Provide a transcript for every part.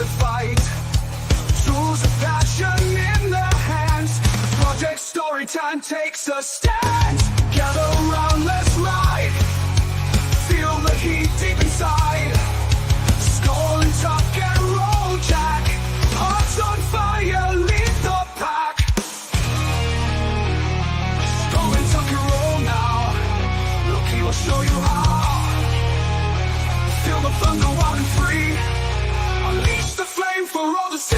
to fight. Tools of passion in their hands. Project Storytime takes a stand. Gather around, let's ride. Feel the heat deep inside. Skull and tuck and roll jack. Hearts on fire, lead the pack. Skull and tuck and roll now. Loki will show you how. Feel the thunder wild and free. Unleash the flame for all to see.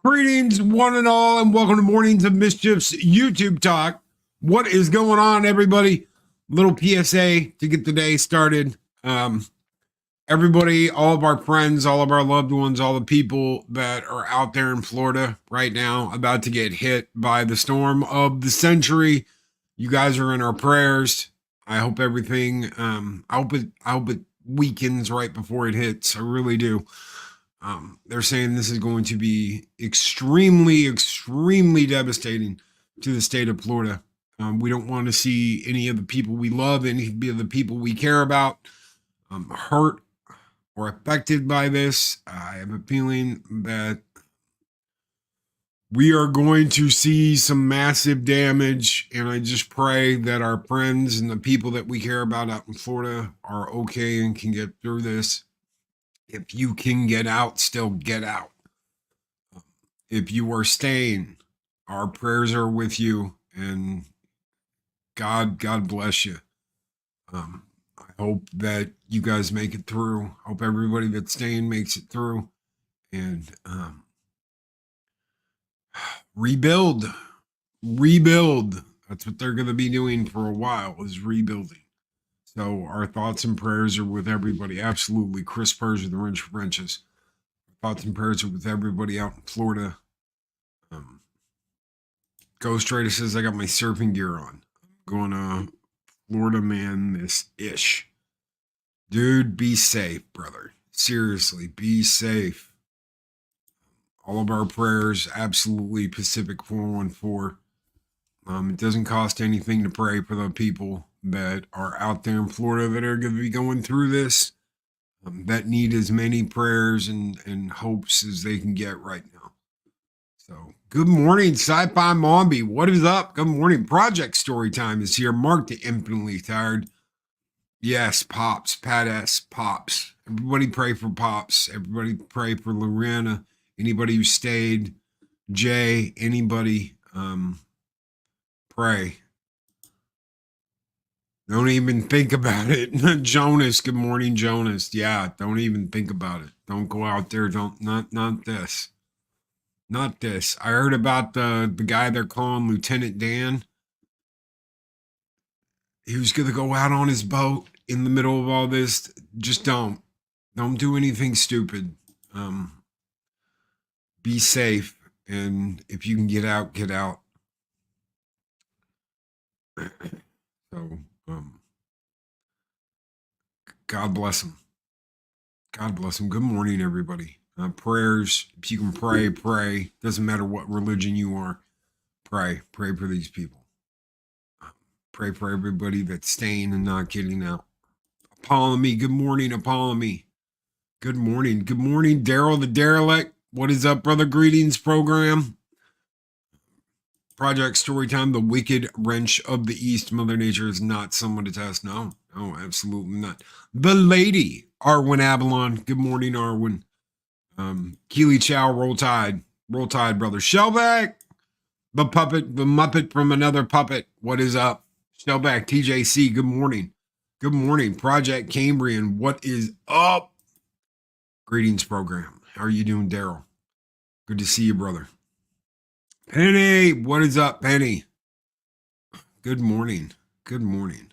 Greetings, one and all, and welcome to Mornings of Mischief's YouTube Talk. What is going on, everybody? Little PSA to get the day started. Everybody, all of our friends, all of our loved ones, all the people that are out there in Florida right now about to get hit by the storm of the century. You guys are in our prayers. I hope everything, I hope it weakens right before it hits. I really do. They're saying this is going to be extremely, extremely devastating to the state of Florida. We don't want to see any of the people we love, any of the people we care about, hurt or affected by this. I have a feeling that we are going to see some massive damage, and I just pray that our friends and the people that we care about out in Florida are okay and can get through this. If you can get out, still get out. If you are staying, our prayers are with you, and God bless you. I hope that you guys make it through. I hope everybody that's staying makes it through, and rebuild. That's what they're going to be doing for a while, is rebuilding. So our thoughts and prayers are with everybody. Absolutely. Chris Persia, the Wrench for Wrenches. Thoughts and prayers are with everybody out in Florida. Ghost Rider says, I got my surfing gear on. I'm going to Florida man this ish. Dude, be safe, brother. Seriously, be safe. All of our prayers, absolutely. Pacific 414. It doesn't cost anything to pray for the people that are out there in Florida that are going to be going through this, that need as many prayers and hopes as they can get right now. So, good morning, Sci-Fi Mombi. What is up? Good morning. Project Storytime is here. Mark the Infinitely Tired. Yes, Pops. Pat S. Pops. Everybody pray for Pops. Everybody pray for Lorena. Anybody who stayed. Jay. Anybody. Pray. Don't even think about it. Jonas, good morning, Jonas. Yeah, don't even think about it. Don't go out there. Not this. Not this. I heard about the guy they're calling Lieutenant Dan. He was going to go out on his boat in the middle of all this. Just don't. Don't do anything stupid. Be safe. And if you can get out, get out. So, God bless him. God bless him. Good morning, everybody. Prayers. If you can pray, pray. Doesn't matter what religion you are. Pray. Pray for these people. Pray for everybody that's staying and not getting out. Apollomy. Good morning, Apollomy. Good morning. Good morning, Daryl the Derelict. What is up, brother? Greetings program. Project Storytime, the wicked wrench of the East. Mother Nature is not someone to test. No, absolutely not. The lady, Arwen Avalon. Good morning, Arwen. Keely Chow, Roll Tide. Roll Tide, brother. Shellback, the puppet, the Muppet from another puppet. What is up? Shellback, TJC, good morning. Good morning. Project Cambrian, what is up? Greetings, program. How are you doing, Daryl? Good to see you, brother. Penny, what is up, Penny? Good morning. Good morning.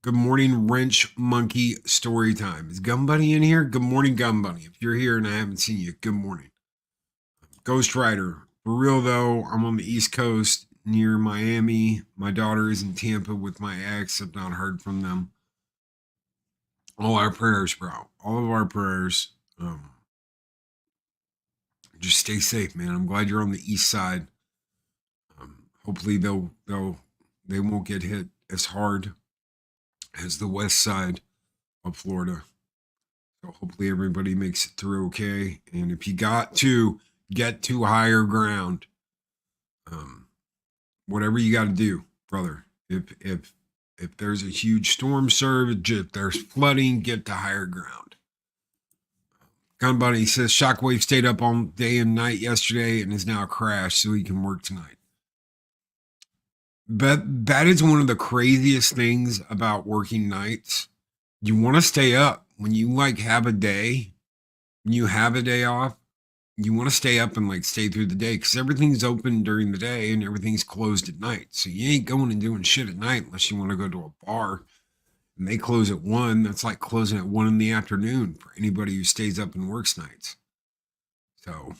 Good morning, Wrench Monkey Storytime. Is Gum Bunny in here? Good morning, Gum Bunny. If you're here and I haven't seen you, good morning. Ghost Rider. For real, though, I'm on the East Coast near Miami. My daughter is in Tampa with my ex. I've not heard from them. All our prayers, bro. All of our prayers. just stay safe, man. I'm glad you're on the east side. Hopefully they won't get hit as hard as the west side of Florida. So hopefully everybody makes it through okay. And if you got to get to higher ground, whatever you got to do, brother. If there's a huge storm surge, if there's flooding, get to higher ground. Gun Bunny says Shockwave stayed up all day and night yesterday and is now crashed so he can work tonight. But that is one of the craziest things about working nights. You want to stay up when you like have a day, when you have a day off, you want to stay up and like stay through the day because everything's open during the day and everything's closed at night. So you ain't going and doing shit at night unless you want to go to a bar and they close at 1. That's like closing at 1 in the afternoon for anybody who stays up and works nights. So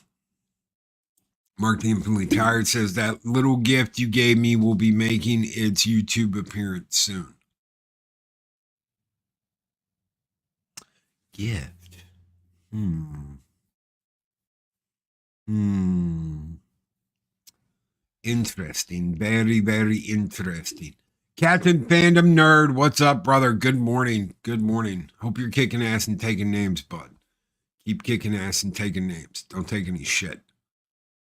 Mark the Infinitely Tired says that little gift you gave me will be making its YouTube appearance soon. Gift. Interesting. Very, very interesting. Captain Fandom Nerd, what's up, brother? Good morning. Good morning. Hope you're kicking ass and taking names, bud. Keep kicking ass and taking names. Don't take any shit.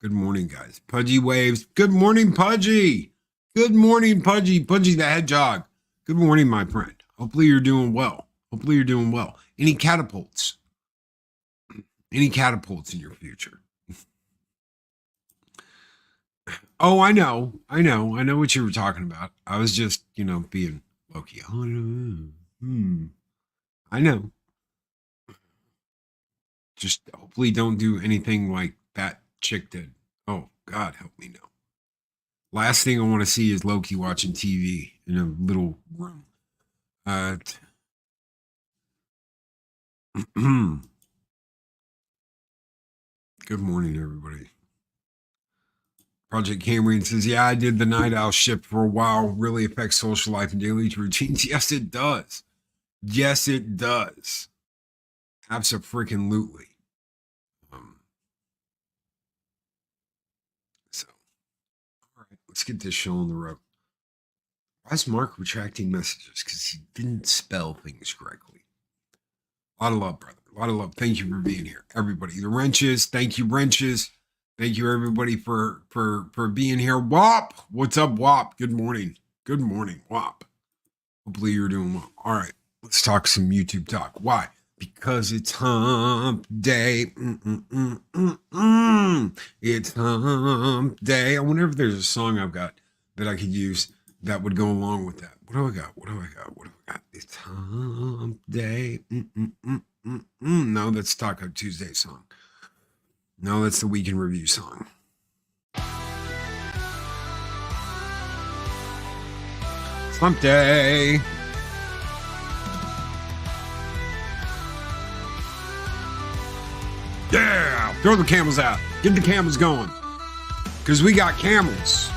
Good morning, guys. Pudgy Waves. Good morning, Pudgy. Good morning, Pudgy. Pudgy the Hedgehog. Good morning, my friend. Hopefully you're doing well. Hopefully you're doing well. Any catapults? Any catapults in your future? Oh, I know what you were talking about. I was just, being Loki. I know. Just hopefully don't do anything like that chick did. Oh, God, help me now. Last thing I want to see is Loki watching TV in a little room. Good morning, everybody. Project Cambrian says, yeah, I did the night owl shift for a while. Really affects social life and daily routines. Yes, it does. Yes, it does. Abso-freaking-lutely. So, all right, let's get this show on the road. Why is Mark retracting messages? Because he didn't spell things correctly. A lot of love, brother. A lot of love. Thank you for being here. Everybody. The Wrenches. Thank you, Wrenches. Thank you, everybody, for being here. WAP. What's up, WAP? Good morning. Good morning, WAP. Hopefully you're doing well. All right. Let's talk some YouTube talk. Why? Because it's hump day. It's hump day. I wonder if there's a song I've got that I could use that would go along with that. What do I got? What do I got? What do I got? It's hump day. No, that's Taco Tuesday song. No, that's the Week in Review song. Hump day. Yeah, throw the camels out. Get the camels going. Because we got camels.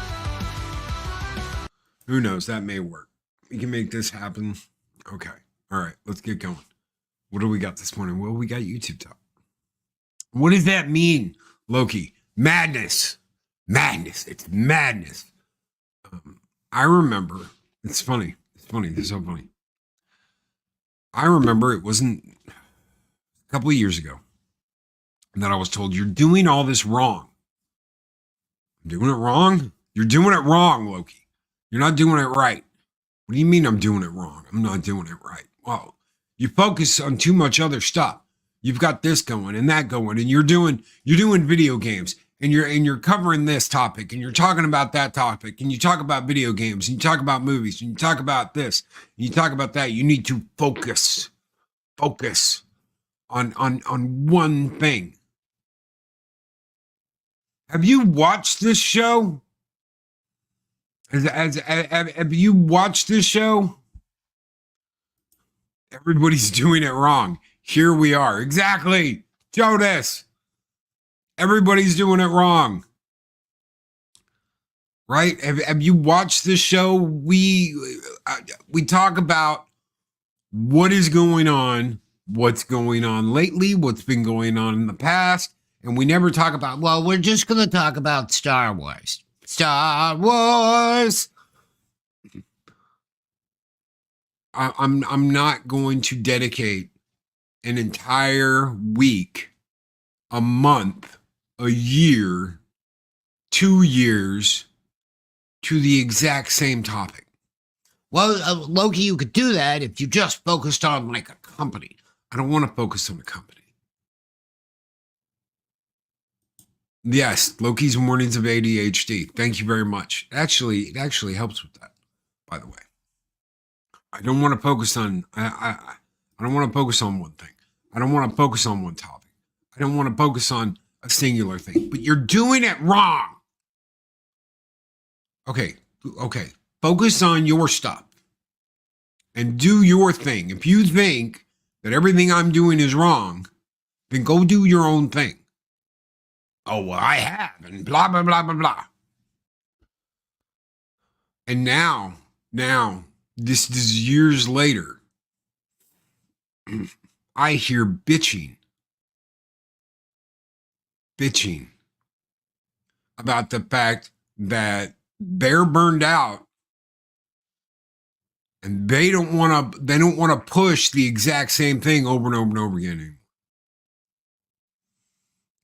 Who knows? That may work. We can make this happen. Okay. All right. Let's get going. What do we got this morning? Well, we got YouTube Talk. What does that mean, Loki? Madness. Madness. It's madness. I remember. It's funny. It's funny. It's so funny. I remember it wasn't a couple of years ago that I was told, you're doing all this wrong. I'm doing it wrong? You're doing it wrong, Loki. You're not doing it right. What do you mean I'm doing it wrong? I'm not doing it right. Well, you focus on too much other stuff. You've got this going and that going, and you're doing video games, and you're covering this topic, and you're talking about that topic, and you talk about video games, and you talk about movies, and you talk about this, and you talk about that. You need to focus on one thing. Have you watched this show? Have you watched this show? Everybody's doing it wrong. Here we are. Exactly. Jonas. Everybody's doing it wrong. Right? Have you watched this show? We talk about what is going on, what's going on lately, what's been going on in the past, and we never talk about, well, we're just going to talk about Star Wars. Star Wars. I'm not going to dedicate an entire week, a month, a year, 2 years to the exact same topic. Well, Loki, you could do that if you just focused on like a company. I don't want to focus on a company. Yes, Loki's warnings of ADHD. Thank you very much. It actually helps with that, by the way. I don't want to focus on I don't want to focus on one thing. I don't want to focus on one topic. I don't want to focus on a singular thing. But you're doing it wrong. Okay. Focus on your stuff and do your thing. If you think that everything I'm doing is wrong, then go do your own thing. Oh, well, I have, and blah, blah, blah, blah, blah. And now, this is years later, I hear bitching about the fact that they're burned out and they don't want to push the exact same thing over and over and over again anymore.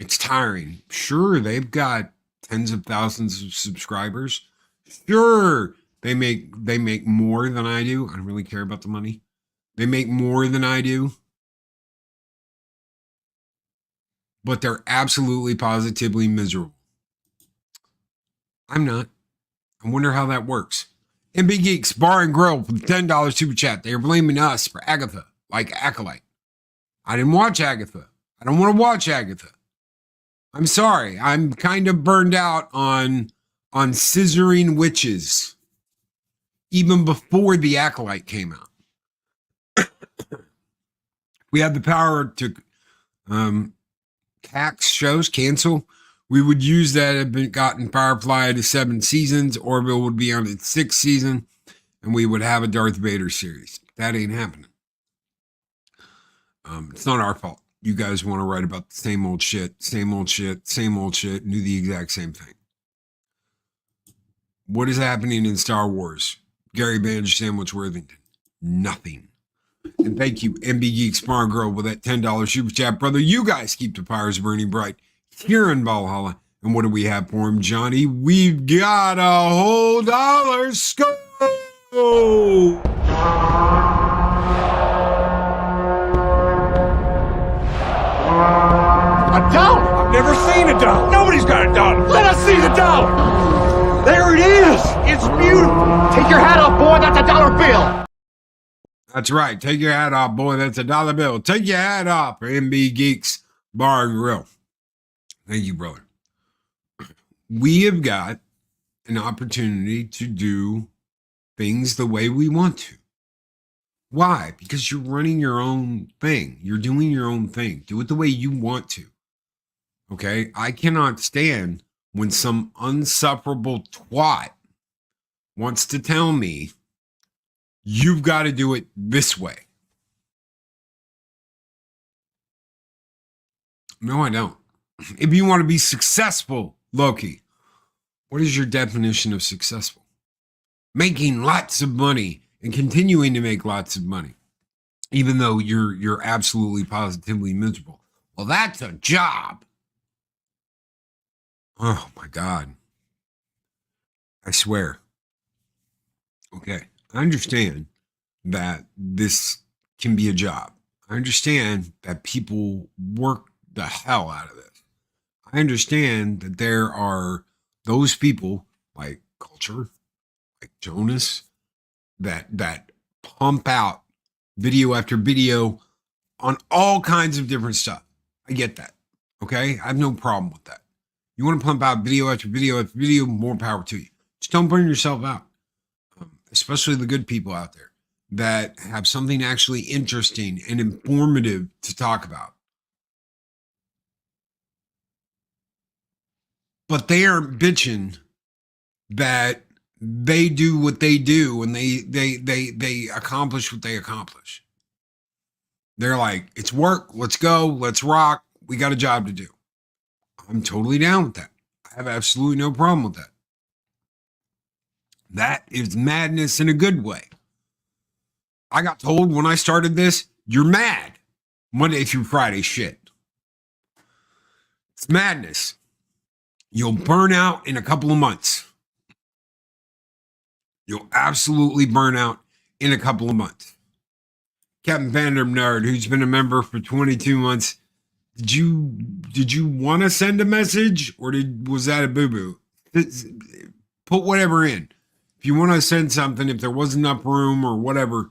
It's tiring. Sure, they've got tens of thousands of subscribers. Sure, they make more than I do. I don't really care about the money. They make more than I do. But they're absolutely positively miserable. I'm not. I wonder how that works. MB Geeks Bar and Grill for the $10 super chat. They are blaming us for Agatha, like Acolyte. I didn't watch Agatha. I don't want to watch Agatha. I'm sorry. I'm kind of burned out on scissoring witches, even before the Acolyte came out. We had the power to cancel. We would use that if it gotten Firefly to 7 seasons. Orville would be on its 6th season, and we would have a Darth Vader series. That ain't happening. It's not our fault. You guys want to write about the same old shit, and do the exact same thing. What is happening in Star Wars? Gary Bange Sandwich Worthington. Nothing. And thank you, MB Geeks Bar and Grill, with that $10 super chat. Brother, you guys keep the fires burning bright here in Valhalla. And what do we have for him, Johnny? We've got a whole dollar scoop. A dollar? I've never seen a dollar. Nobody's got a dollar. Let us see the dollar. There it is. It's beautiful. Take your hat off, boy. That's a dollar bill. That's right. Take your hat off, boy. That's a dollar bill. Take your hat off for MB Geeks Bar and Grill. Thank you, brother. We have got an opportunity to do things the way we want to. Why? Because you're running your own thing. You're doing your own thing. Do it the way you want to. Okay? I cannot stand when some unsufferable twat wants to tell me you've got to do it this way. No, I don't. If you want to be successful, Loki, what is your definition of successful? Making lots of money and continuing to make lots of money, even though you're absolutely positively miserable. Well, that's a job. Oh my God. I swear. Okay. I understand that this can be a job. I understand that people work the hell out of this. I understand that there are those people like Culture, like Jonas, that pump out video after video on all kinds of different stuff. I get that. Okay? I have no problem with that. You want to pump out video after video after video, more power to you. Just don't burn yourself out. Especially the good people out there that have something actually interesting and informative to talk about. But they aren't bitching that they do what they do and they accomplish what they accomplish. They're like, it's work, let's go, let's rock, we got a job to do. I'm totally down with that. I have absolutely no problem with that. That is madness in a good way. I got told when I started this, you're mad. Monday through Friday shit. It's madness. You'll burn out in a couple of months. You'll absolutely burn out in a couple of months. Captain Fandom Nerd, who's been a member for 22 months, did you want to send a message, or was that a boo-boo? Put whatever in. If you want to send something, if there wasn't enough room or whatever,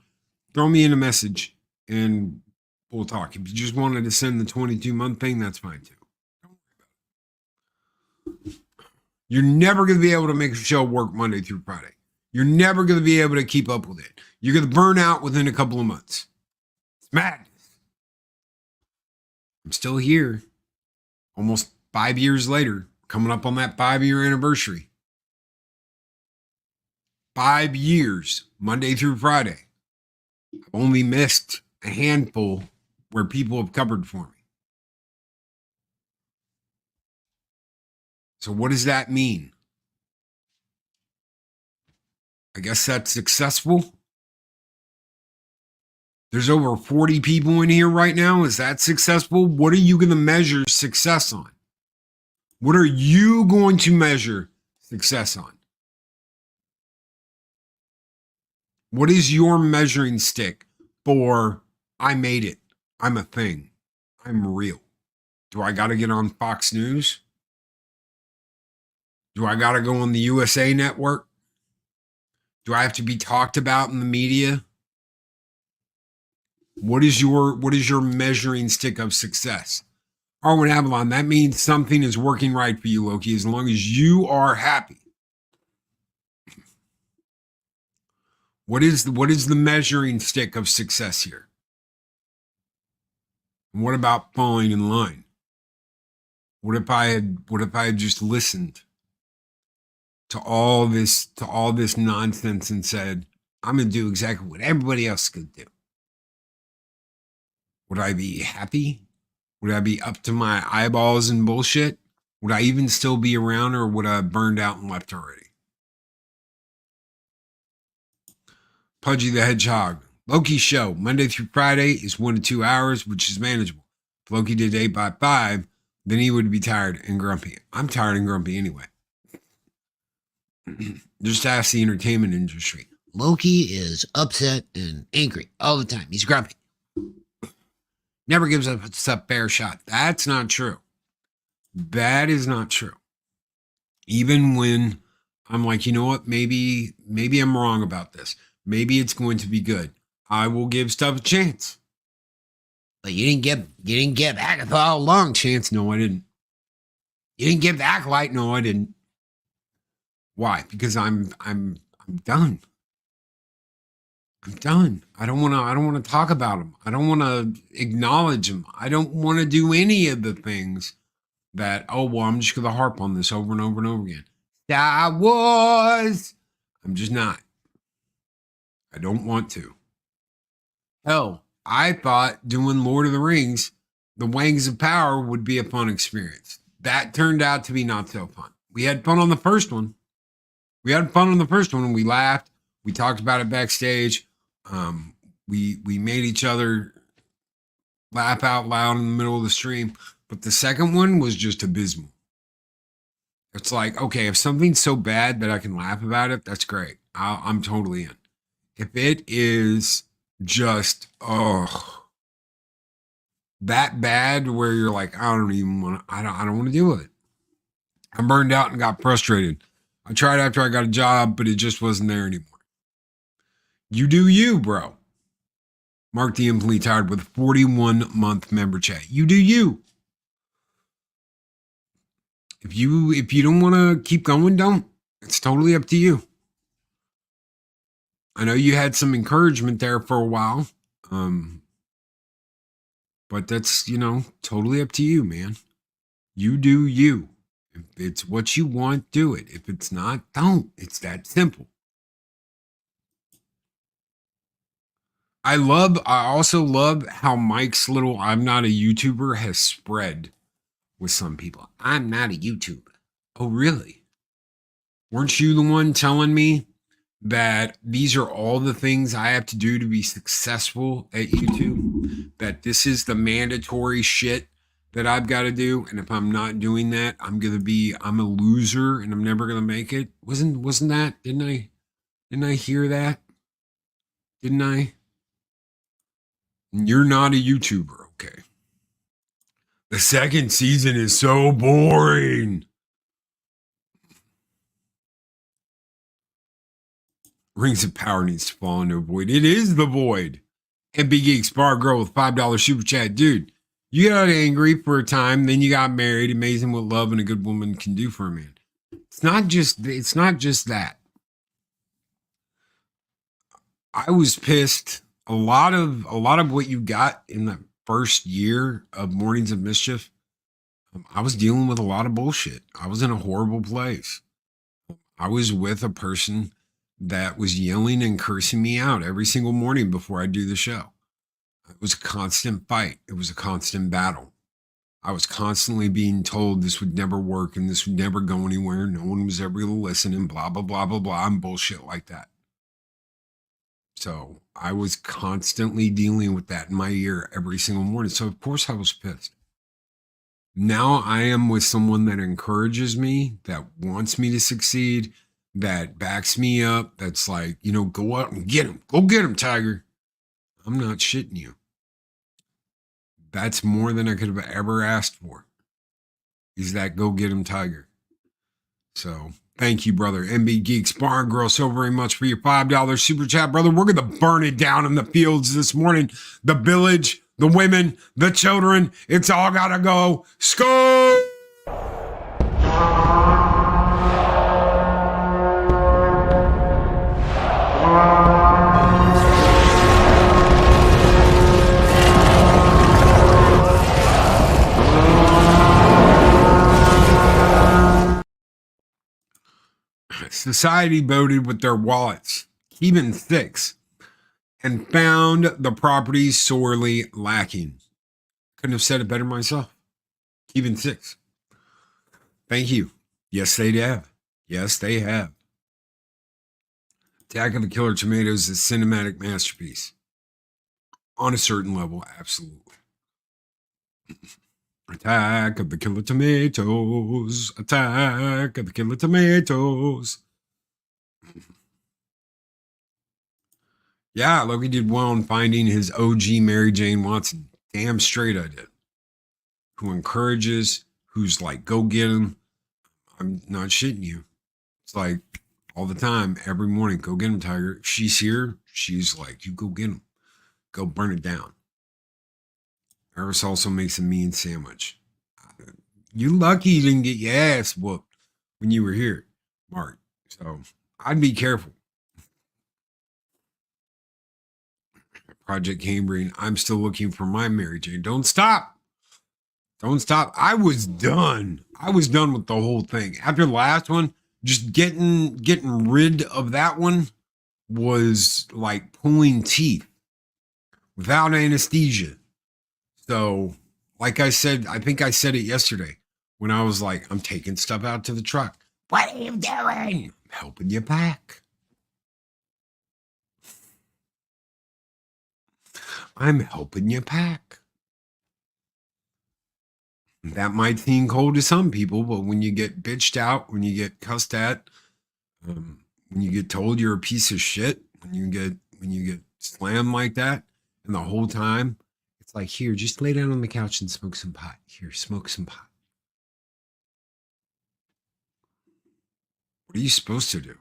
throw me in a message and we'll talk. If you just wanted to send the 22-month thing, that's fine too. You're never going to be able to make a show work Monday through Friday. You're never going to be able to keep up with it. You're going to burn out within a couple of months. It's madness. I'm still here. Almost 5 years later, coming up on that 5-year anniversary. 5 years, Monday through Friday. I've only missed a handful where people have covered for me. So what does that mean? I guess that's successful. There's over 40 people in here right now. Is that successful? What are you going to measure success on? What are you going to measure success on? What is your measuring stick for I made it? I'm a thing. I'm real. Do I got to get on Fox News? Do I got to go on the USA Network? Do I have to be talked about in the media? What is your measuring stick of success? Arwen Avalon, that means something is working right for you, Loki, as long as you are happy. What is the measuring stick of success here? And what about falling in line? What if I had just listened to all this nonsense and said, I'm gonna do exactly what everybody else is gonna do? Would I be happy? Would I be up to my eyeballs in bullshit? Would I even still be around, or would I have burned out and left already? Pudgy the Hedgehog. Loki show, Monday through Friday, is 1 to 2 hours, which is manageable. If Loki did 8 by 5, then he would be tired and grumpy. I'm tired and grumpy anyway. Just ask the entertainment industry. Loki is upset and angry all the time. He's grumpy. Never gives us a fair shot. That's not true. That is not true. Even when I'm like, you know what, maybe I'm wrong about this. Maybe it's going to be good. I will give stuff a chance. But you didn't give Agatha a long chance. No, I didn't. You didn't give the Acolyte. No, I didn't. Why? Because I'm done. I'm done. I don't want to talk about them. I don't want to acknowledge them. I don't want to do any of the things that, oh, well, I'm just going to harp on this over and over and over again. Star Wars. I'm just not. I don't want to. Hell, I thought doing Lord of the Rings, the Wangs of Power, would be a fun experience. That turned out to be not so fun. We had fun on the first one. And we laughed. We talked about it backstage. We made each other laugh out loud in the middle of the stream. But the second one was just abysmal. It's like, okay, if something's so bad that I can laugh about it, that's great. I'm totally in. If it is just, that bad where you're like, I don't want to deal with it. I'm burned out and got frustrated. I tried after I got a job, but it just wasn't there anymore. You do you, bro. Mark the Imply Tired with 41-month member chat. You do you. If you don't want to keep going, don't. It's totally up to you. I know you had some encouragement there for a while. But that's, totally up to you, man. You do you. If it's what you want, do it. If it's not, don't. It's that simple. I also love how Mike's little I'm not a YouTuber has spread with some people. I'm not a YouTuber. Oh, really? Weren't you the one telling me that these are all the things I have to do to be successful at YouTube? That this is the mandatory shit that I've got to do, and if I'm not doing that, I'm a loser and I'm never gonna make it. Wasn't that? Didn't I hear that? Didn't I? You're not a YouTuber, okay? The second season is so boring. Rings of Power needs to fall into a void. It is the void. And Big Geek Spar Girl with $5 super chat. Dude, you got angry for a time, then you got married. Amazing what love and a good woman can do for a man. It's not just that. I was pissed. A lot of what you got in the first year of Mornings of Mischief, I was dealing with a lot of bullshit. I was in a horrible place. I was with a person that was yelling and cursing me out every single morning before I do the show. It was a constant fight. It was a constant battle. I was constantly being told this would never work and this would never go anywhere. No one was ever going to listen and blah, blah, blah, blah, blah, and bullshit like that. So I was constantly dealing with that in my ear every single morning. So of course I was pissed. Now I am with someone that encourages me, that wants me to succeed, that backs me up, that's like, go out and get him. Go get him, Tiger. I'm not shitting you. That's more than I could have ever asked for. Is that go get him, Tiger. So thank you, brother. MB Geeks Barn Girl, so very much for your $5 super chat, brother. We're going to burn it down in the fields this morning. The village, the women, the children, it's all got to go. Skull! Society voted with their wallets, even 6, and found the properties sorely lacking. Couldn't have said it better myself. Even 6. Thank you. Yes, they have. Yes, they have. Attack of the Killer Tomatoes is a cinematic masterpiece. On a certain level, absolutely. Attack of the Killer Tomatoes. Attack of the Killer Tomatoes. Yeah, Loki did well in finding his OG Mary Jane Watson. Damn straight I did. Who encourages, who's like, go get him. I'm not shitting you. It's like all the time, every morning, go get him, Tiger. If she's here, she's like, you go get him. Go burn it down. Eris also makes a mean sandwich. You lucky you didn't get your ass whooped when you were here, Mark. So I'd be careful. Project Cambrian, I'm still looking for my Mary Jane. Don't stop. Don't stop. I was done. I was done with the whole thing. After the last one, just getting rid of that one was like pulling teeth without anesthesia. So, like I said, I think I said it yesterday when I was like, I'm taking stuff out to the truck. What are you doing? I'm helping you pack. I'm helping you pack. That might seem cold to some people, but when you get bitched out, when you get cussed at, when you get told you're a piece of shit, when you get slammed like that, and the whole time, it's like, here, just lay down on the couch and smoke some pot. Here, smoke some pot. What are you supposed to do?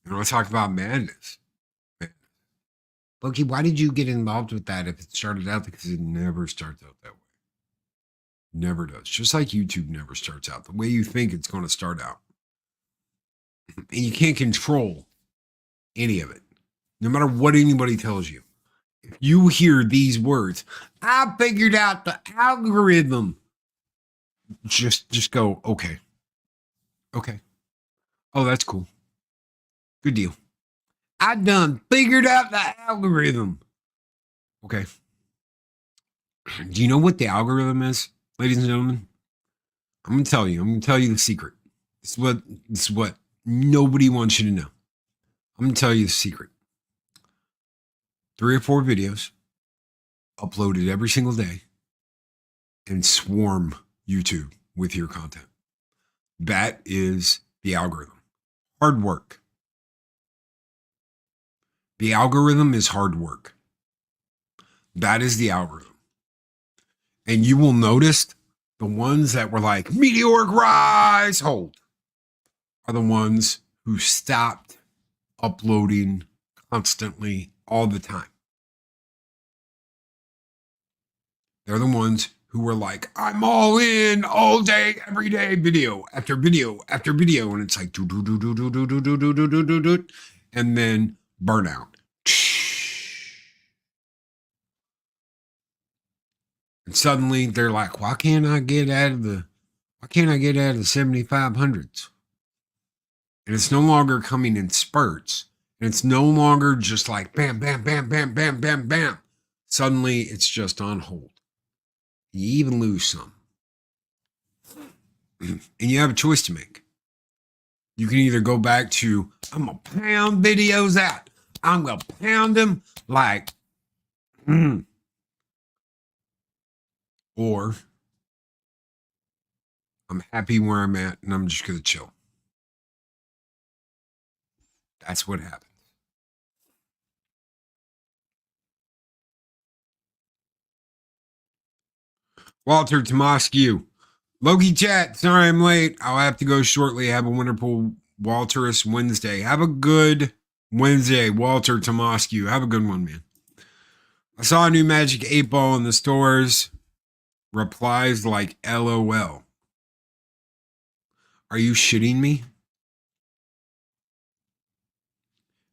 I talk about madness. Loki, why did you get involved with that if it started out? Because it never starts out that way. Never does. Just like YouTube never starts out the way you think it's going to start out. And you can't control any of it, no matter what anybody tells you. If you hear these words, I figured out the algorithm. Just go, okay. Okay. Oh, that's cool. Good deal. I done figured out the algorithm. Okay. Do you know what the algorithm is, ladies and gentlemen? I'm going to tell you. I'm going to tell you the secret. This is what nobody wants you to know. I'm going to tell you the secret. 3 or 4 videos uploaded every single day and swarm YouTube with your content. That is the algorithm. Hard work. The algorithm is hard work. That is the algorithm. And you will notice the ones that were like, meteoric rise, hold, are the ones who stopped uploading constantly all the time. They're the ones who were like, I'm all in all day, every day, video after video after video. And it's like, do, do, do, do, do, do, do, do, do, do, do, do, do, and then burnout. And suddenly they're like, why can't I get out of the 7,500s? And it's no longer coming in spurts. And it's no longer just like bam, bam, bam, bam, bam, bam, bam. Suddenly it's just on hold. You even lose some. And you have a choice to make. You can either go back to, I'm going to pound videos out. I'm going to pound them like, or I'm happy where I'm at and I'm just going to chill. That's what happens. Walter Tomoscu. Loki chat. Sorry I'm late. I'll have to go shortly. Have a wonderful Walterous Wednesday. Have a good Wednesday, Walter Tomoscu. Have a good one, man. I saw a new Magic 8 Ball in the stores. Replies like LOL. Are you shitting me?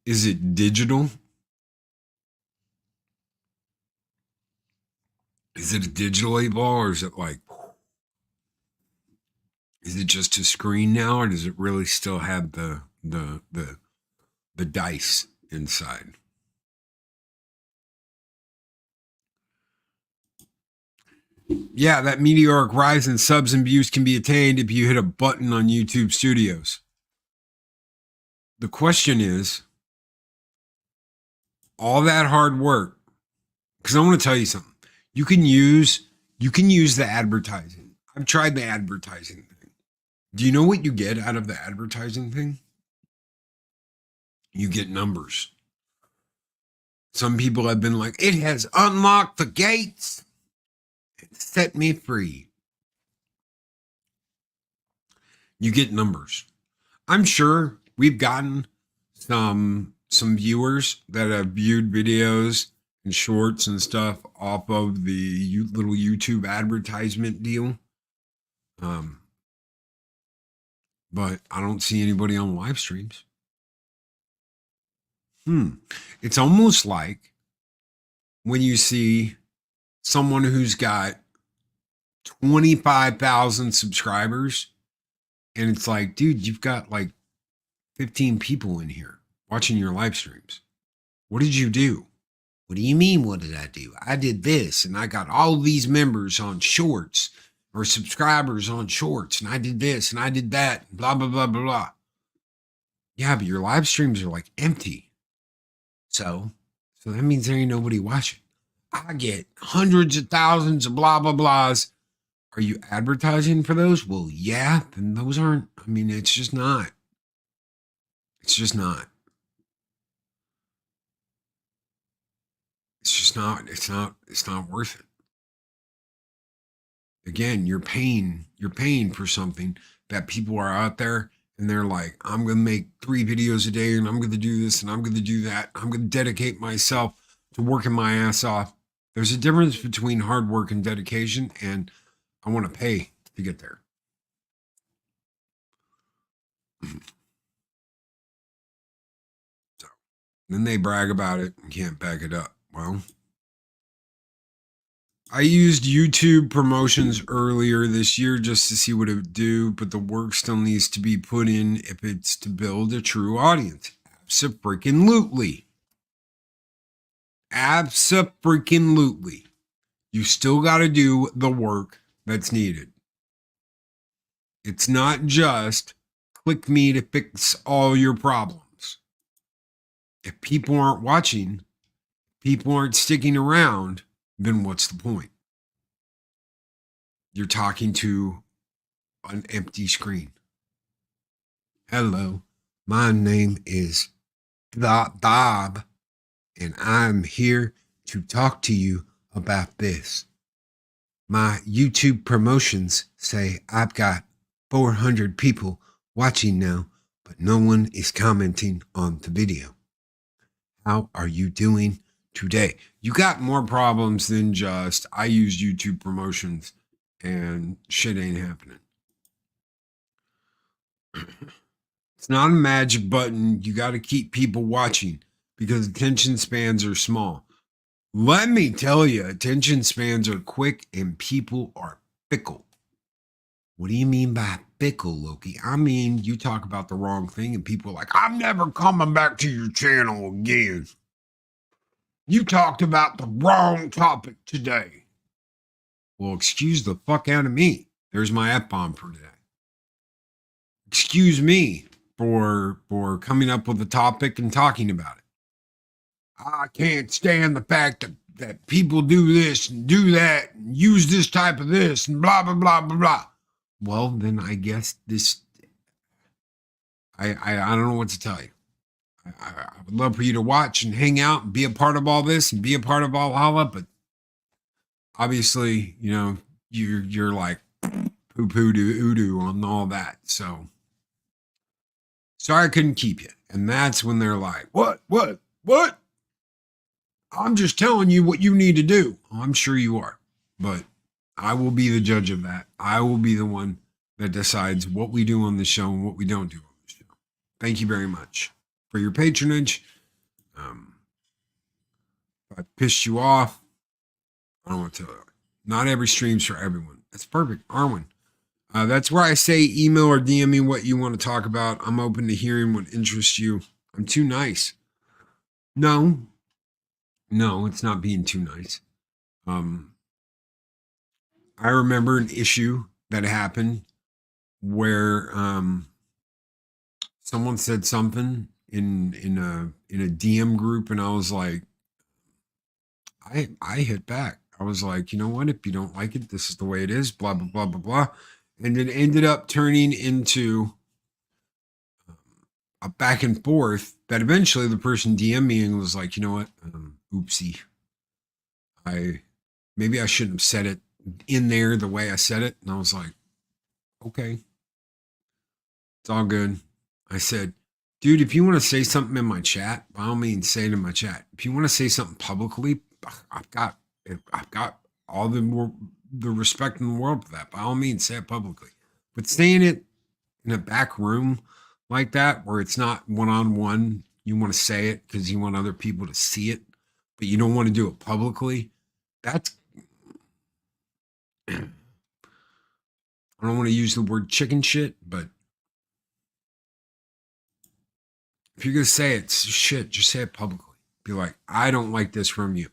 Is it digital? Is it a digital 8 Ball or is it like, is it just a screen now or does it really still have the dice inside? Yeah, that meteoric rise in subs and views can be attained if you hit a button on YouTube Studios. The question is, all that hard work, because I want to tell you something. You can use the advertising. I've tried the advertising thing. Do you know what you get out of the advertising thing? You get numbers. Some people have been like, it has unlocked the gates and set me free. You get numbers. I'm sure we've gotten some viewers that have viewed videos and shorts and stuff off of the little YouTube advertisement deal. But I don't see anybody on live streams. It's almost like when you see someone who's got 25,000 subscribers and it's like, dude, you've got like 15 people in here watching your live streams. What did you do? What do you mean, what did I do? I did this and I got all these members on shorts or subscribers on shorts and I did this and I did that, blah, blah, blah, blah, blah. Yeah, but your live streams are like empty. So that means there ain't nobody watching. I get hundreds of thousands of blah, blah, blahs. Are you advertising for those? Well, yeah, then those aren't, I mean, it's just not. It's just not. It's not worth it. Again, you're paying for something that people are out there and they're like, I'm going to make 3 videos a day and I'm going to do this and I'm going to do that. I'm going to dedicate myself to working my ass off. There's a difference between hard work and dedication, and I want to pay to get there. So then they brag about it and can't back it up. Well, I used YouTube promotions earlier this year just to see what it would do, but the work still needs to be put in if it's to build a true audience. Abso-freaking-lutely. Abso-freaking-lutely. You still got to do the work that's needed. It's not just click me to fix all your problems. If people aren't watching, people aren't sticking around, then what's the point? You're talking to an empty screen. Hello, my name is Bob, and I'm here to talk to you about this. My YouTube promotions say I've got 400 people watching now, but no one is commenting on the video. How are you doing today? You got more problems than just I use YouTube promotions and shit ain't happening. It's not a magic button. You got to keep people watching because attention spans are small. Let me tell you, attention spans are quick and people are fickle. What do you mean by fickle, Loki? I mean, you talk about the wrong thing and people are like, I'm never coming back to your channel again. You talked about the wrong topic today. Well, excuse the fuck out of me. There's my F-bomb for today. Excuse me for coming up with a topic and talking about it. I can't stand the fact that people do this and do that and use this type of this and blah, blah, blah, blah, blah. Well, then I guess this, I don't know what to tell you. I would love for you to watch and hang out and be a part of all this and be a part of Valhalla, but obviously, you know, you're like poo-poo doo on all that. So sorry I couldn't keep you. And that's when they're like, what? I'm just telling you what you need to do. Oh, I'm sure you are, but I will be the judge of that. I will be the one that decides what we do on the show and what we don't do on the show. Thank you very much for your patronage. If I pissed you off, I don't want to tell you. Not every stream's for everyone. That's perfect. Arwen. That's where I say email or DM me what you want to talk about. I'm open to hearing what interests you. I'm too nice. No, it's not being too nice. I remember an issue that happened where someone said something in a DM group, and I was like, I hit back. I was like, you know what? If you don't like it, this is the way it is. Blah blah blah blah blah, and it ended up turning into a back and forth. That eventually the person DM'd me and was like, you know what? Oopsie. Maybe I shouldn't have said it in there the way I said it. And I was like, okay, it's all good. I said, dude, if you want to say something in my chat, by all means, say it in my chat. If you want to say something publicly, I've got all the respect in the world for that. By all means, say it publicly. But saying it in a back room like that, where it's not one-on-one, you want to say it because you want other people to see it, but you don't want to do it publicly. That's, I don't want to use the word chicken shit, but if you're going to say it, shit, just say it publicly. Be like, I don't like this from you.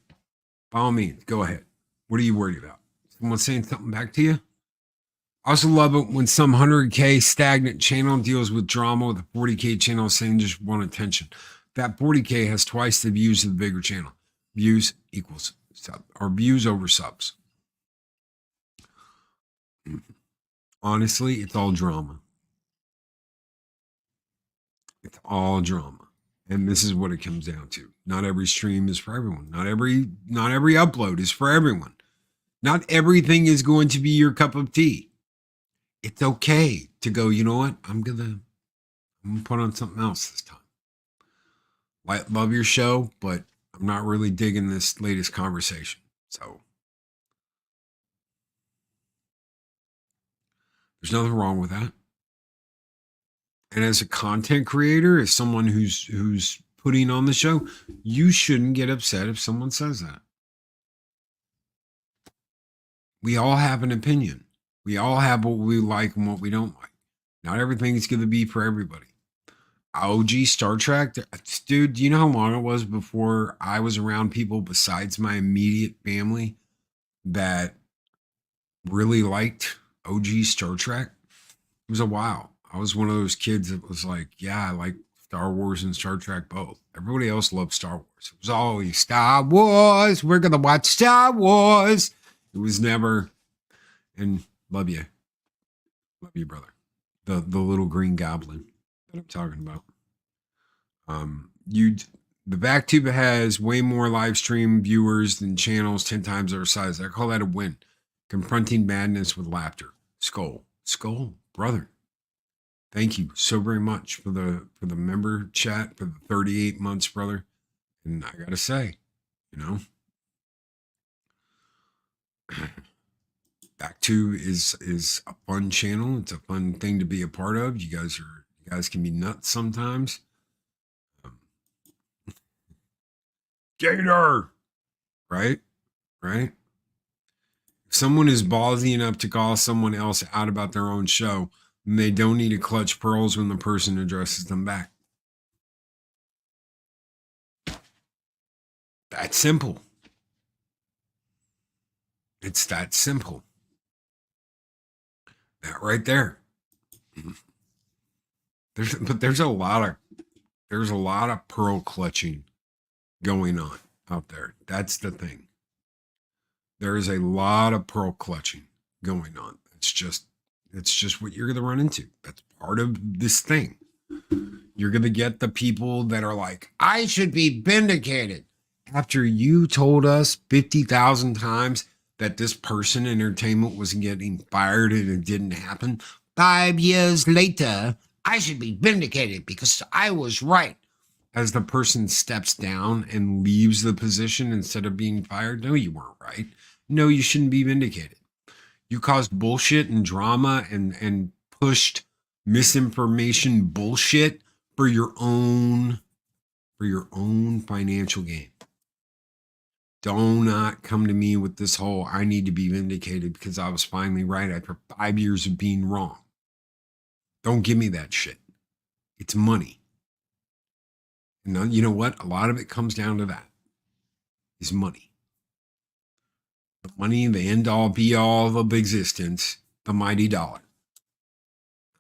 By all means, go ahead. What are you worried about? Someone saying something back to you? I also love it when some 100K stagnant channel deals with drama with a 40K channel saying just want attention. That 40K has twice the views of the bigger channel. Views equals sub, or views over subs. Honestly, it's all drama. It's all drama. And this is what it comes down to. Not every stream is for everyone. Not every upload is for everyone. Not everything is going to be your cup of tea. It's okay to go, you know what? I'm gonna put on something else this time. Love your show, but I'm not really digging this latest conversation. So there's nothing wrong with that. And as a content creator, as someone who's putting on the show, you shouldn't get upset if someone says that. We all have an opinion. We all have what we like and what we don't like. Not everything is going to be for everybody. OG Star Trek, dude, do you know how long it was before I was around people besides my immediate family that really liked OG Star Trek. It was a while. I was one of those kids that was like, yeah, I like Star Wars and Star Trek both. Everybody else loved Star Wars. It was always Star Wars. We're going to watch Star Wars. It was never, and love you. Love you, brother. The little green goblin that I'm talking about. The BackTube has way more live stream viewers than channels 10 times their size. I call that a win. Confronting madness with laughter. Skull, brother. Thank you so very much for the member chat for the 38 months, brother. And I gotta say, BackTube is a fun channel. It's a fun thing to be a part of. You guys can be nuts sometimes. Gator, right? If someone is ballsy enough to call someone else out about their own show, then they don't need to clutch pearls when the person addresses them back. That's simple. It's that simple. That right there. There's a lot of pearl clutching going on out there. That's the thing. There is a lot of pearl clutching going on. It's just what you're going to run into. That's part of this thing. You're going to get the people that are like, I should be vindicated. After you told us 50,000 times that this person in entertainment was getting fired and it didn't happen, 5 years later, I should be vindicated because I was right. As the person steps down and leaves the position instead of being fired, no, you weren't right. No, you shouldn't be vindicated. You caused bullshit and drama and pushed misinformation bullshit for your own financial gain. Do not come to me with this whole I need to be vindicated because I was finally right after 5 years of being wrong. Don't give me that shit. It's money. And you know what? A lot of it comes down to that. Is money. The money, the end all be all of existence, the mighty dollar.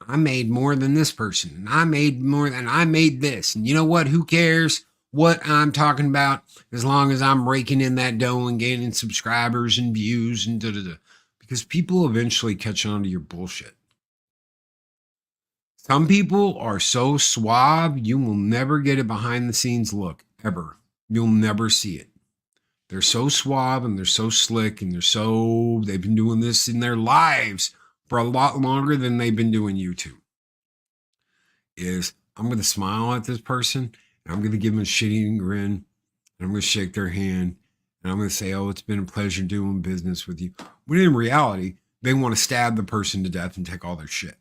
I made more than this person, and I made more than I made this. And you know what? Who cares what I'm talking about as long as I'm raking in that dough and gaining subscribers and views and da-da-da. Because people eventually catch on to your bullshit. Some people are so suave, you will never get a behind the scenes look, ever. You'll never see it. They're so suave and they're so slick and they've been doing this in their lives for a lot longer than they've been doing YouTube. I'm going to smile at this person and I'm going to give them a shitty grin and I'm going to shake their hand and I'm going to say, oh, it's been a pleasure doing business with you. When in reality, they want to stab the person to death and take all their shit.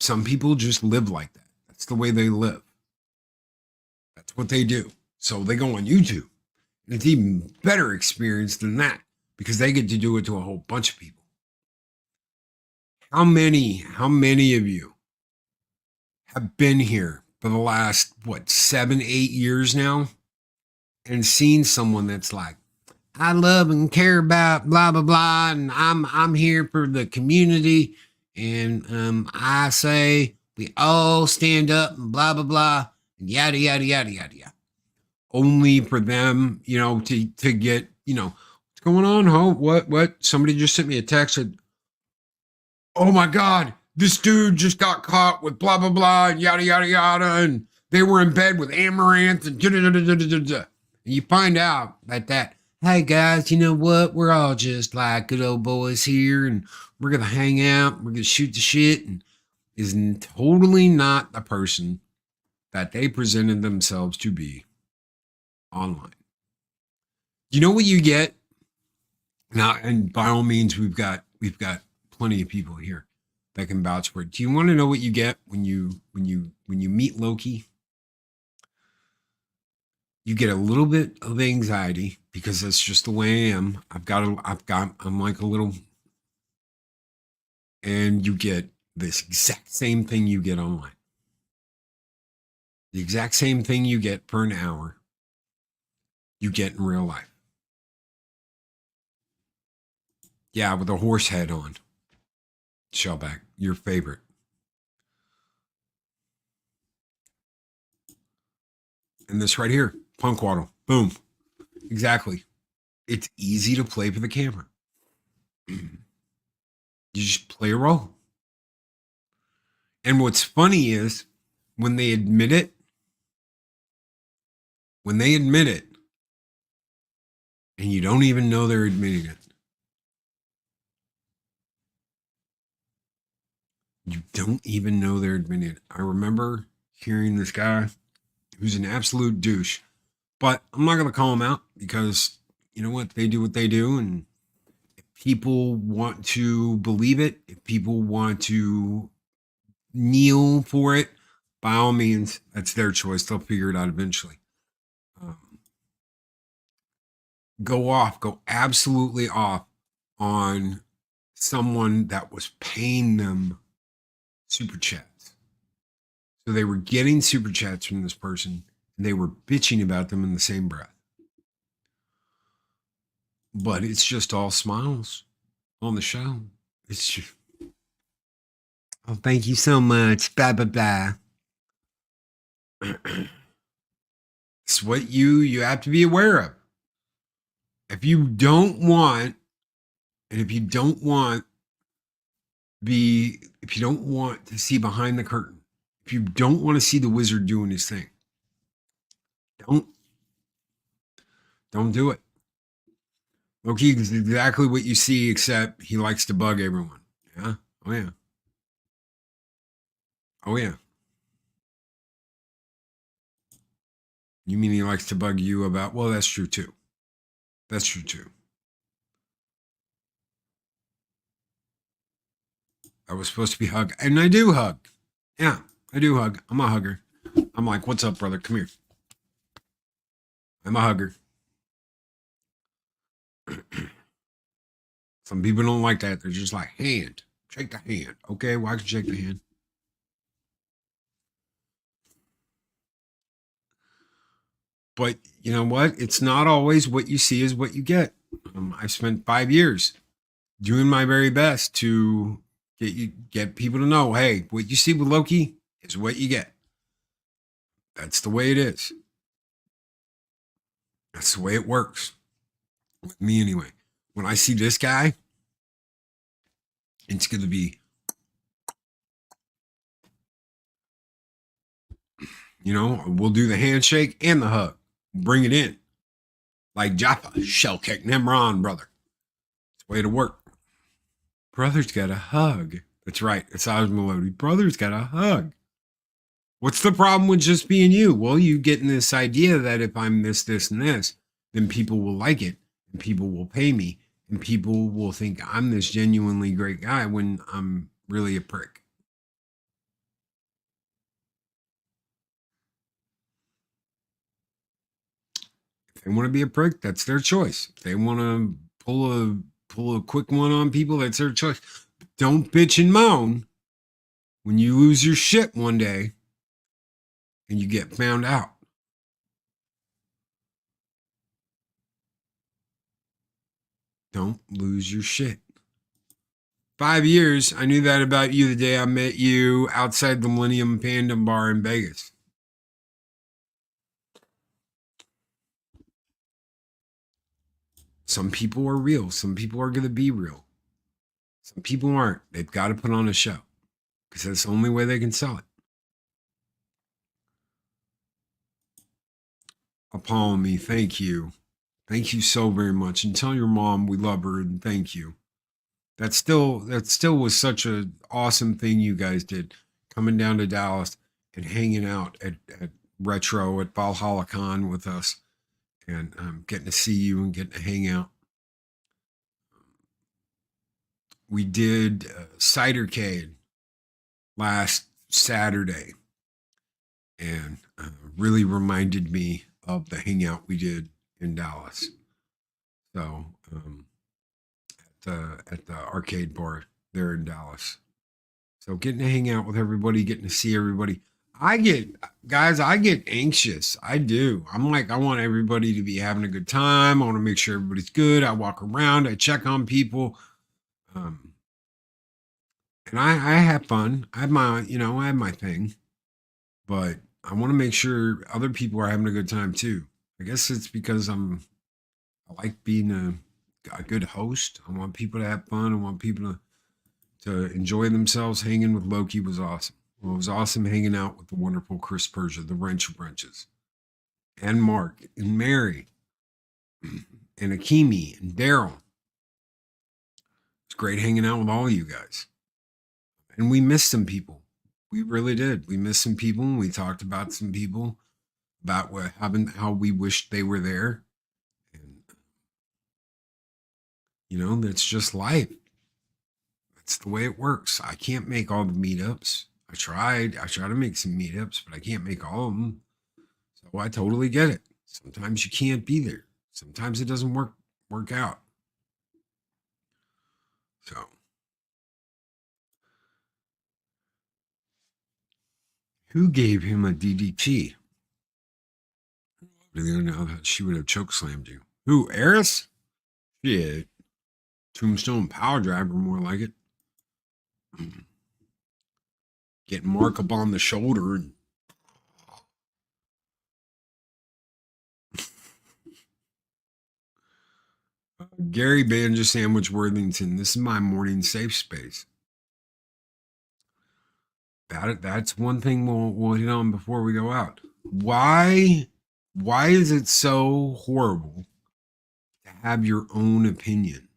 Some people just live like that. That's the way they live. That's what they do. So they go on YouTube. And it's even better experience than that because they get to do it to a whole bunch of people. How many of you have been here for the last, 7, 8 years now and seen someone that's like, I love and care about blah, blah, blah, and I'm here for the community. And I say we all stand up and blah, blah, blah, and yada, yada, yada, yada, yada. Only for them, to get, what's going on, ho? What? Somebody just sent me a text and, oh my God, this dude just got caught with blah, blah, blah, and yada, yada, yada, and they were in bed with Amaranth and da-da-da-da-da-da-da. And you find out that, hey guys, you know what? We're all just like good old boys here, and we're going to hang out, we're going to shoot the shit, and is totally not the person that they presented themselves to be online. You know what you get? Now, and by all means, we've got plenty of people here that can vouch for it. Do you want to know what you get when you meet Loki? You get a little bit of anxiety because that's just the way I am. I'm like a little, and you get this exact same thing you get online. The exact same thing you get for an hour, you get in real life. Yeah, with a horse head on. Shellback, your favorite. And this right here, punk waddle. Boom. Exactly. It's easy to play for the camera. You just play a role. And what's funny is when they admit it, and you don't even know they're admitting it. You don't even know they're admitting it. I remember hearing this guy who's an absolute douche, but I'm not going to call him out because you know what? They do what they do. And if people want to believe it, if people want to kneel for it, by all means, that's their choice. They'll figure it out eventually. Go absolutely off on someone that was paying them super chats. So they were getting super chats from this person and they were bitching about them in the same breath. But it's just all smiles on the show. It's just, oh, thank you so much. Blah, blah, blah. It's what you have to be aware of. If you don't want to see behind the curtain, if you don't want to see the wizard doing his thing, don't do it. Loki is exactly what you see, except he likes to bug everyone. Yeah. Oh yeah. Oh yeah. You mean he likes to bug you about? Well, that's true too. That's true too. I was supposed to be hug, and I do hug. Yeah, I do hug. I'm a hugger. I'm like, what's up, brother? Come here. I'm a hugger. Some people don't like that. They're just like, hand. Shake the hand. Okay, well, I can shake the hand. But you know what? It's not always what you see is what you get. I spent 5 years doing my very best to get people to know, hey, what you see with Loki is what you get. That's the way it is. That's the way it works. With me anyway. When I see this guy, it's going to be, we'll do the handshake and the hug. Bring it in. Like Jaffa, shell kick Nimron, brother. It's the way to work. Brother's got a hug. That's right. It's Oz Melody. Brother's got a hug. What's the problem with just being you? Well, you getting this idea that if I'm this, and this, then people will like it and people will pay me and people will think I'm this genuinely great guy when I'm really a prick. If they want to be a prick, that's their choice. If they want to pull a quick one on people, that's their choice. But don't bitch and moan when you lose your shit one day and you get found out. Don't lose your shit. 5 years, I knew that about you the day I met you outside the Millennium Fandom Bar in Vegas. Some people are real. Some people are going to be real. Some people aren't. They've got to put on a show because that's the only way they can sell it. Upon me, thank you. Thank you so very much. And tell your mom we love her and thank you. That still was such an awesome thing you guys did, coming down to Dallas and hanging out at Retro at Valhalla Con with us and getting to see you and getting to hang out. We did Cidercade last Saturday and really reminded me of the hangout we did in Dallas. So at the arcade bar there in Dallas. So getting to hang out with everybody, getting to see everybody. I get anxious. I do. I'm like, I want everybody to be having a good time. I want to make sure everybody's good. I walk around, I check on people. Um, and I have fun. I have I have my thing, but I want to make sure other people are having a good time too. I guess it's because I like being a good host. I want people to have fun. I want people to enjoy themselves. Hanging with Loki was awesome. Well, it was awesome hanging out with the wonderful Chris Persia, the Wrench of Wrenches, and Mark and Mary and Akimi and Daryl. It's great hanging out with all of you guys. And we missed some people. We really did. We missed some people, and we talked about some people, about what happened, how we wished they were there. And, that's just life. That's the way it works. I can't make all the meetups. I try to make some meetups, but I can't make all of them. So I totally get it. Sometimes you can't be there. Sometimes it doesn't work out. So who gave him a DDT? I don't know that she would have chokeslammed you. Who, Eris? Shit. Tombstone Power Driver, more like it. Getting Mark up on the shoulder and Gary Banjo Sandwich Worthington. This is my morning safe space. That's one thing we'll hit on before we go out. Why is it so horrible to have your own opinion?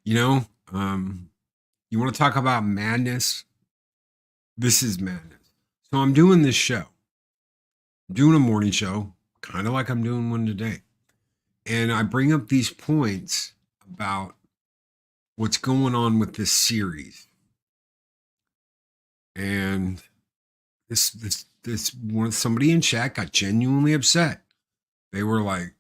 You want to talk about madness? This is madness. So I'm doing this show. I'm doing a morning show, kind of like I'm doing one today. And I bring up these points about what's going on with this series. And this one, somebody in chat got genuinely upset. They were like,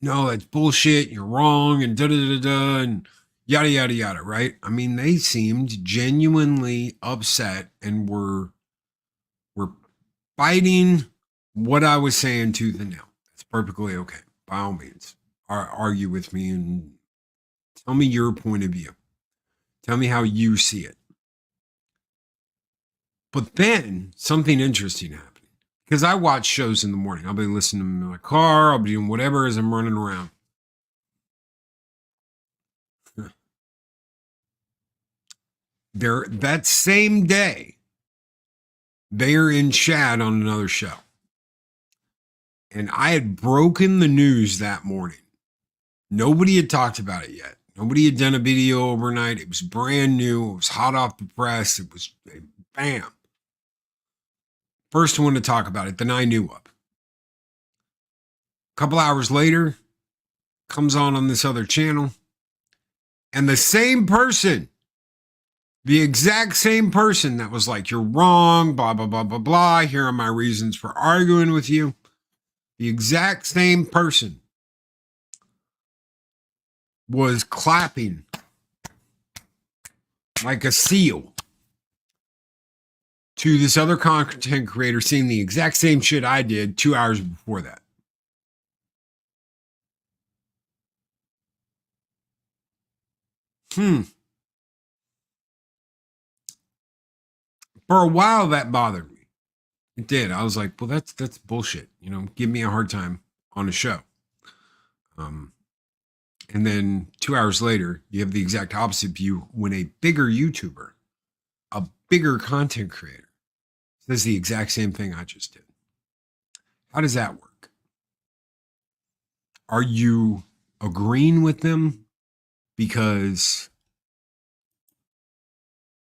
no, that's bullshit. You're wrong. And da-da-da-da. And yada, yada, yada. Right. I mean, they seemed genuinely upset and were fighting what I was saying tooth and nail. That's perfectly okay. By all means, argue with me and tell me your point of view. Tell me how you see it. But then something interesting happened, because I watch shows in the morning. I'll be listening to them in my car. I'll be doing whatever as I'm running around. That same day, they're in chat on another show. And I had broken the news that morning. Nobody had talked about it yet. Nobody had done a video overnight. It was brand new. It was hot off the press. It was bam. First one to talk about it, then I knew of. A couple hours later, comes on this other channel. And the same person, the exact same person that was like, you're wrong, blah, blah, blah, blah, blah. Here are my reasons for arguing with you. The exact same person was clapping like a seal to this other content creator saying the exact same shit I did 2 hours before that. For a while, that bothered me. It did. I was like, well, that's bullshit. Give me a hard time on a show. And then 2 hours later, you have the exact opposite view when a bigger YouTuber, a bigger content creator, says the exact same thing I just did. How does that work? Are you agreeing with them because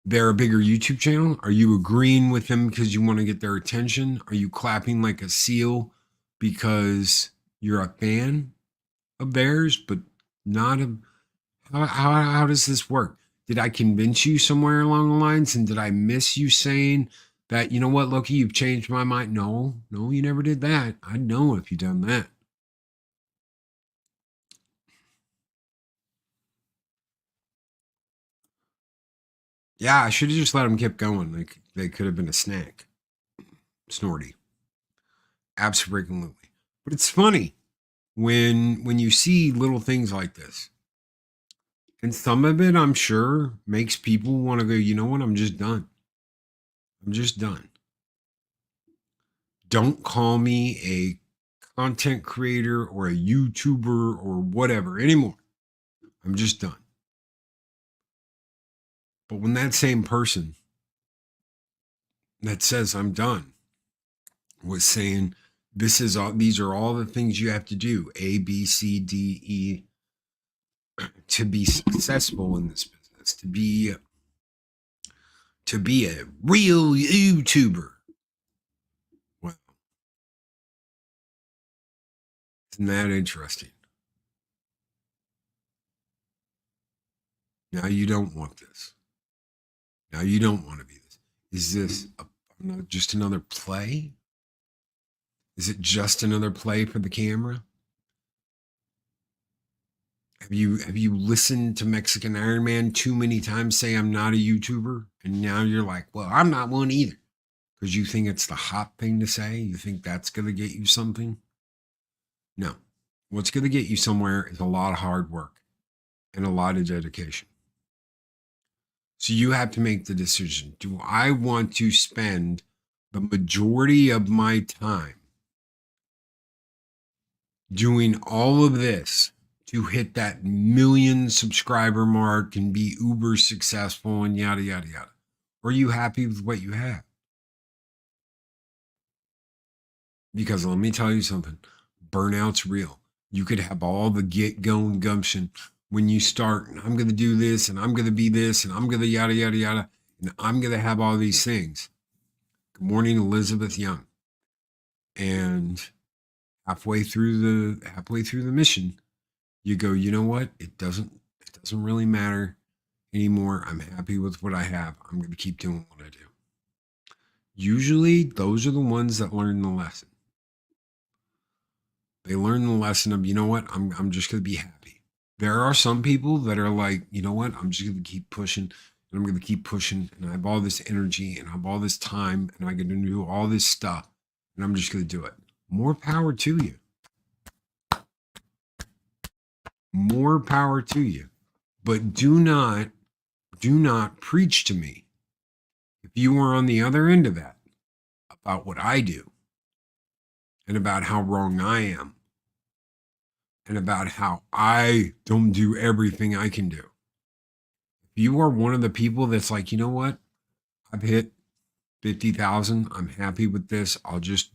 they're a bigger YouTube channel? Are you agreeing with them because you want to get their attention? Are you clapping like a seal because you're a fan of theirs, but not a... How does this work? Did I convince you somewhere along the lines? And did I miss you saying that, you know what, Loki, you've changed my mind? No, you never did that. I'd know if you'd done that. Yeah, I should have just let them keep going. Like they could have been a snack. Snorty. Absolutely. But it's funny when you see little things like this. And some of it, I'm sure, makes people want to go, you know what? I'm just done. I'm just done. Don't call me a content creator or a YouTuber or whatever anymore. I'm just done. But when that same person that says I'm done was saying, these are all the things you have to do, A, B, C, D, E, to be successful in this business, to be a real YouTuber. Well, isn't that interesting? Now you don't want this. Now you don't want to be this. Is this just another play? Is it just another play for the camera? Have you listened to Mexican Iron Man too many times say I'm not a YouTuber? And now you're like, well, I'm not one either. Because you think it's the hot thing to say? You think that's going to get you something? No. What's going to get you somewhere is a lot of hard work and a lot of dedication. So you have to make the decision. Do I want to spend the majority of my time doing all of this to hit that 1,000,000 subscriber mark and be uber successful and yada, yada, yada? Or are you happy with what you have? Because let me tell you something, burnout's real. You could have all the get going gumption when you start, I'm going to do this and I'm going to be this and I'm going to yada, yada, yada, and I'm going to have all these things. Good morning, Elizabeth Young. And halfway through the mission, you go, you know what? It doesn't really matter anymore. I'm happy with what I have. I'm going to keep doing what I do. Usually those are the ones that learn the lesson. They learn the lesson of, you know what? I'm just going to be happy. There are some people that are like, you know what? I'm just going to keep pushing and I'm going to keep pushing. And I have all this energy and I have all this time and I get to do all this stuff and I'm just going to do it. More power to you. More power to you. But do not preach to me if you are on the other end of that about what I do and about how wrong I am and about how I don't do everything I can do. If you are one of the people that's like, you know what? I've hit 50,000. I'm happy with this. I'll just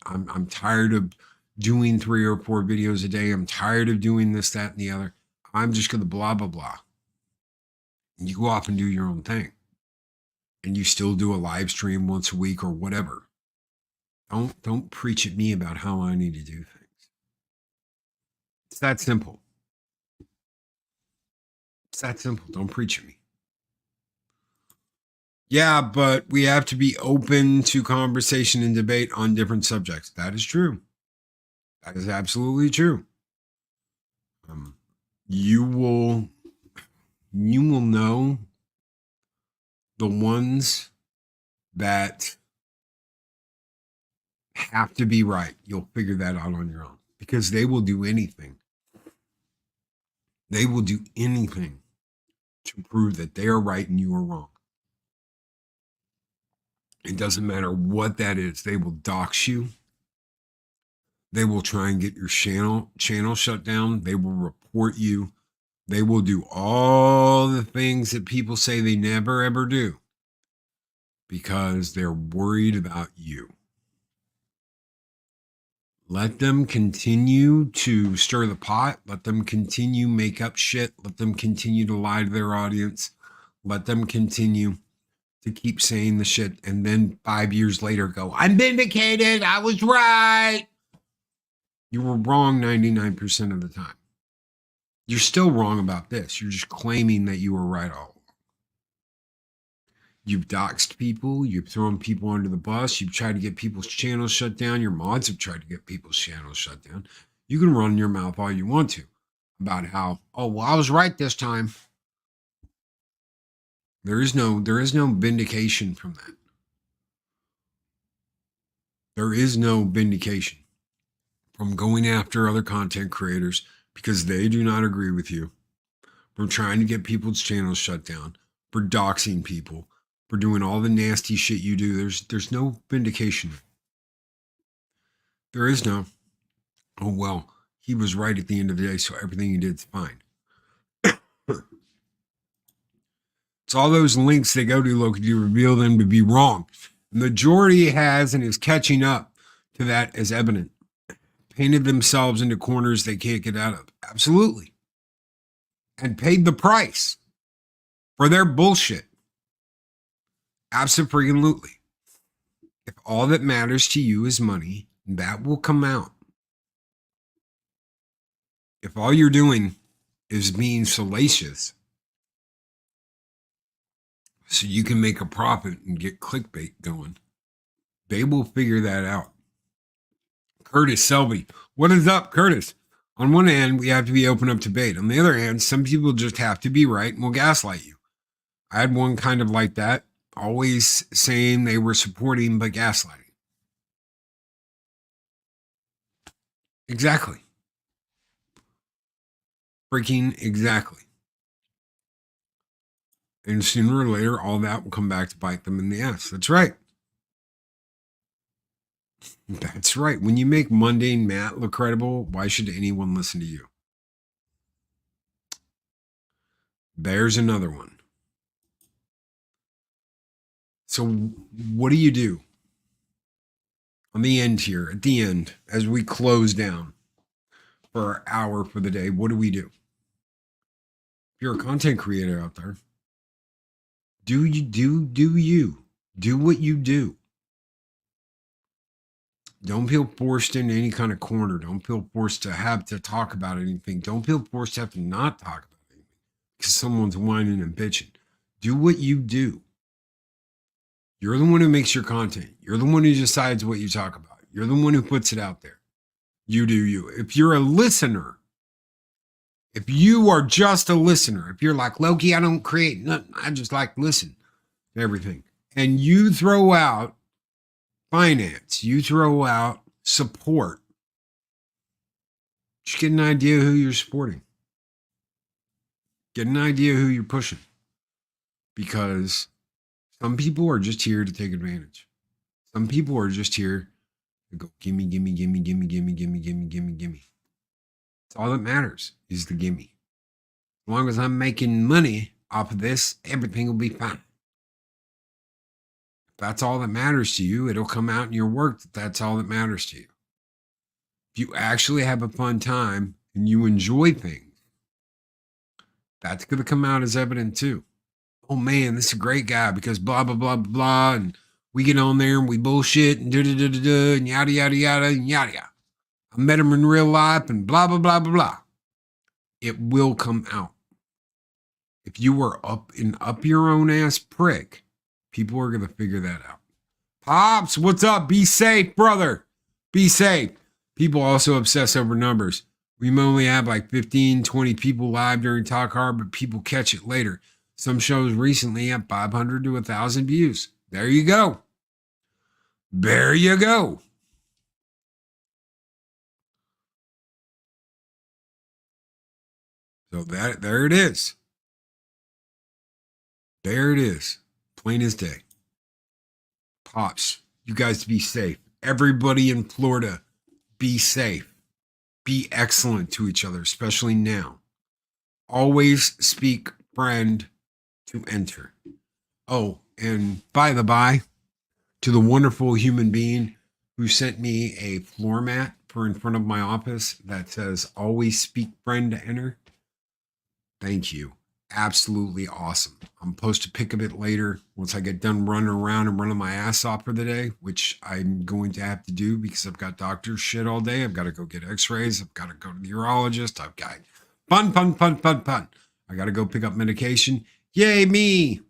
I'm tired of doing 3 or 4 videos a day. I'm tired of doing this, that, and the other. I'm just going to blah, blah, blah. And you go off and do your own thing. And you still do a live stream once a week or whatever. Don't preach at me about how I need to do things. It's that simple. It's that simple. Don't preach at me. Yeah, but we have to be open to conversation and debate on different subjects. That is true. That is absolutely true. You will know the ones that have to be right. You'll figure that out on your own because they will do anything. They will do anything to prove that they are right and you are wrong. It doesn't matter what that is. They will dox you. They will try and get your channel shut down. They will report you. They will do all the things that people say they never, ever do because they're worried about you. Let them continue to stir the pot. Let them continue make up shit. Let them continue to lie to their audience. Let them continue to keep saying the shit. And then 5 years later go, I'm vindicated. I was right. You were wrong 99% of the time. You're still wrong about this. You're just claiming that you were right all along. You've doxed people. You've thrown people under the bus. You've tried to get people's channels shut down. Your mods have tried to get people's channels shut down. You can run your mouth all you want to about how, oh, well, I was right this time. There is no vindication from that. There is no vindication from going after other content creators because they do not agree with you, for trying to get people's channels shut down, for doxing people, for doing all the nasty shit you do. There's no vindication. There is no, oh, well, he was right at the end of the day, so everything he did's fine. It's all those links they go to, Loki, to reveal them to be wrong. The majority has and is catching up to that as evident. Painted themselves into corners they can't get out of. Absolutely. And paid the price for their bullshit. Absolutely. If all that matters to you is money, that will come out. If all you're doing is being salacious so you can make a profit and get clickbait going, they will figure that out. Curtis Selby. What is up, Curtis? On one hand, we have to be open up to debate. On the other hand, some people just have to be right and will gaslight you. I had one kind of like that, always saying they were supporting but gaslighting. Exactly. Freaking exactly. And sooner or later, all that will come back to bite them in the ass. That's right. That's right. When you make mundane Matt look credible, why should anyone listen to you? There's another one. So what do? On the end here, at the end, as we close down for our hour for the day, what do? If you're a content creator out there, do you. Do what you do. Don't feel forced into any kind of corner. Don't feel forced to have to talk about anything. Don't feel forced to have to not talk about anything because someone's whining and bitching. Do what you do. You're the one who makes your content. You're the one who decides what you talk about. You're the one who puts it out there. You do you. If you're a listener, if you are just a listener, if you're like, Loki, I don't create nothing. I just like to listen to everything. And you throw out finance, you throw out support, just get an idea who you're supporting. Get an idea who you're pushing. Because some people are just here to take advantage. Some people are just here to go, gimme, gimme, gimme, gimme, gimme, gimme, gimme, gimme, gimme. It's all that matters is the gimme. As long as I'm making money off of this, everything will be fine. If that's all that matters to you, it'll come out in your work that that's all that matters to you. If you actually have a fun time and you enjoy things, that's going to come out as evident too. Oh man, this is a great guy because blah, blah, blah, blah, blah. And we get on there and we bullshit and da-da-da-da-da and yada, yada, yada, and yada, yada. I met him in real life and blah, blah, blah, blah, blah. It will come out. If you were up your own ass prick, people are going to figure that out. Pops, what's up? Be safe, brother. Be safe. People also obsess over numbers. We only have like 15, 20 people live during Talk Hard, but people catch it later. Some shows recently have 500 to 1,000 views. There you go. There you go. So there it is. There it is. Plain as day. Pops, you guys be safe. Everybody in Florida, be safe. Be excellent to each other, especially now. Always speak friend to enter. Oh, and by the by, to the wonderful human being who sent me a floor mat for in front of my office that says, always speak friend to enter. Thank you. Absolutely awesome. I'm supposed to pick up it later once I get done running around and running my ass off for the day, which I'm going to have to do because I've got doctor's shit all day. I've got to go get x-rays. I've got to go to the urologist. I've got fun. I got to go pick up medication. Yay, me.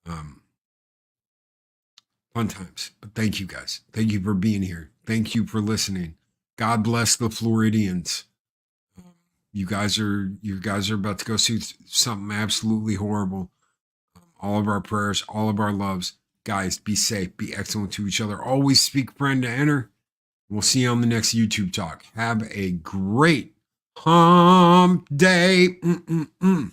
Fun times. But thank you guys. Thank you for being here. Thank you for listening. God bless the Floridians. You guys are about to go see something absolutely horrible. All of our prayers, all of our loves. Guys, be safe, be excellent to each other. Always speak friend to enter. We'll see you on the next YouTube talk. Have a great Hump day. Mm-mm-mm.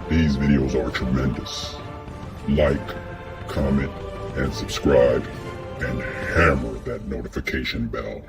These videos are tremendous. Like, comment, and subscribe, and hammer that notification bell.